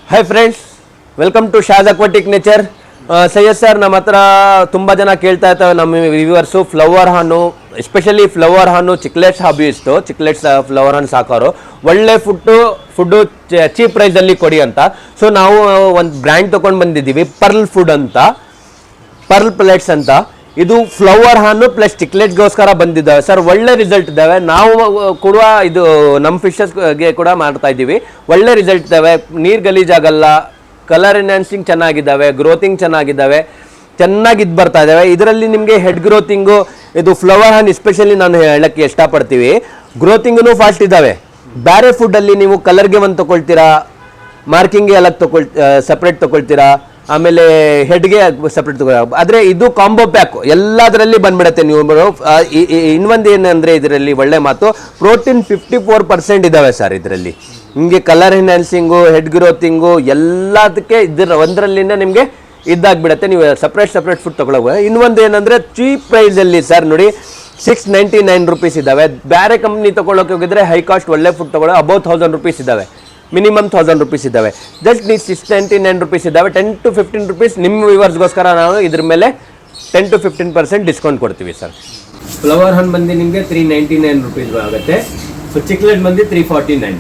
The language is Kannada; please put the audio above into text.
Hi friends, welcome to Shaz aquatic nature. Syed sir, ನಮ್ಮ ಹತ್ರ ತುಂಬ ಜನ ಕೇಳ್ತಾ ಇರ್ತಾರೆ ನಮ್ಮ viewers. Flowerhorn, especially flowerhorn, cichlids ಹಾಬಿಯಿಸ್ಟು, ಚಿಕ್ಲೆಟ್ಸ್ flower ಹಣ್ಣು ಸಾಕೋರು, ಒಳ್ಳೆ ಫುಡ್ಡು ಚೀಪ್ ಪ್ರೈಸಲ್ಲಿ ಕೊಡಿ ಅಂತ. ಸೊ ನಾವು ಒಂದು ಬ್ರ್ಯಾಂಡ್ ತೊಗೊಂಡು ಬಂದಿದ್ದೀವಿ, ಪರ್ಲ್ ಫುಡ್ ಅಂತ, ಪರ್ಲ್ ಪ್ಲೇಟ್ಸ್ ಅಂತ. ಇದು ಫ್ಲವರ್ ಹಣ್ಣು ಪ್ಲಸ್ ಚಿಕ್ಲೆಟ್ಸ್ಗೋಸ್ಕರ ಬಂದಿದ್ದಾವೆ ಸರ್. ಒಳ್ಳೆ ರಿಸಲ್ಟ್ ಇದ್ದಾವೆ. ನಾವು ಕೊಡುವ ಇದು ನಮ್ಮ ಫಿಶಸ್ಗೆ ಕೂಡ ಮಾಡ್ತಾ ಇದ್ದೀವಿ. ಒಳ್ಳೆ ರಿಸಲ್ಟ್ ಇದ್ದಾವೆ, ನೀರು ಗಲೀಜಾಗಲ್ಲ, ಕಲರ್ ಎನ್ಹಾನ್ಸಿಂಗ್ ಚೆನ್ನಾಗಿದ್ದಾವೆ, ಗ್ರೋತಿಂಗ್ ಚೆನ್ನಾಗಿದ್ದಾವೆ, ಚೆನ್ನಾಗಿ ಬರ್ತಾ ಇದ್ದಾವೆ. ಇದರಲ್ಲಿ ನಿಮಗೆ ಹೆಡ್ ಗ್ರೋತಿಂಗು, ಇದು ಫ್ಲವರ್ ಹಣ್ಣು ಎಸ್ಪೆಷಲಿ ನಾನು ಹೇಳಕ್ಕೆ ಇಷ್ಟಪಡ್ತೀವಿ, ಗ್ರೋತಿಂಗೂ ಫಾಸ್ಟ್ ಇದ್ದಾವೆ. ಬೇರೆ ಫುಡ್ಡಲ್ಲಿ ನೀವು ಕಲರ್ಗೆ ಒಂದು ತೊಗೊಳ್ತೀರಾ, ಮಾರ್ಕಿಂಗ್ಗೆ ಎಲ್ಲ ಸಪ್ರೇಟ್ ತೊಗೊಳ್ತೀರಾ, ಆಮೇಲೆ ಹೆಡ್ಗೆ ಸಪ್ರೇಟ್ ತಗೋ. ಆದರೆ ಇದು ಕಾಂಬೋ ಪ್ಯಾಕ್ ಎಲ್ಲದರಲ್ಲಿ ಬಂದ್ಬಿಡುತ್ತೆ. ನೀವು ಇನ್ನೊಂದು ಏನಂದರೆ ಇದರಲ್ಲಿ ಒಳ್ಳೆ ಮಾತು, ಪ್ರೋಟೀನ್ 54% ಇದ್ದಾವೆ ಸರ್ ಇದರಲ್ಲಿ. ನಿಮಗೆ ಕಲರ್ ಎನ್ಹಾನ್ಸಿಂಗು, ಹೆಡ್ ಗ್ರೋತಿಂಗು ಎಲ್ಲದಕ್ಕೆ ಇದರ ಒಂದರಲ್ಲಿಂದ ನಿಮಗೆ ಇದಾಗ್ಬಿಡುತ್ತೆ. ನೀವು ಸಪ್ರೇಟ್ ಫುಡ್ ತೊಗೊಳೋದು. ಇನ್ನೊಂದು ಏನಂದರೆ ಚೀಪ್ ಪ್ರೈಸಲ್ಲಿ ಸರ್, ನೋಡಿ 699 ರುಪೀಸ್ ಇದ್ದಾವೆ. ಬೇರೆ ಕಂಪ್ನಿ ತೊಗೊಳಕ್ಕೆ ಹೋಗಿದ್ರೆ ಹೈ ಕಾಸ್ಟ್ ಒಳ್ಳೆ ಫುಡ್ ತೊಗೊಳ್ಳೋ ಅಬೌವ್ 1000 ರುಪೀಸ್ ಇದ್ದಾವೆ, ಮಿನಿಮಮ್ 1000 ರುಪೀಸ್ ಇದ್ದಾವೆ. ಜಸ್ಟ್ ನೀವು 699 ರುಪೀಸ್ ಇದ್ದಾವೆ. 10 to 15 ರುಪೀಸ್ ನಿಮ್ಮ ವ್ಯೂವರ್ಸ್ಗೋಸ್ಕರ ನಾವು ಇದ್ರ ಮೇಲೆ 10 to 15% ಡಿಸ್ಕೌಂಟ್ ಕೊಡ್ತೀವಿ ಸರ್. ಫ್ಲವರ್ ಹಣ್ಣು ಬಂದು ನಿಮಗೆ 399 ರುಪೀಸ್ ಆಗುತ್ತೆ. ಸೊ ಚಿಕ್ಲೆಟ್ ಬಂದು 349.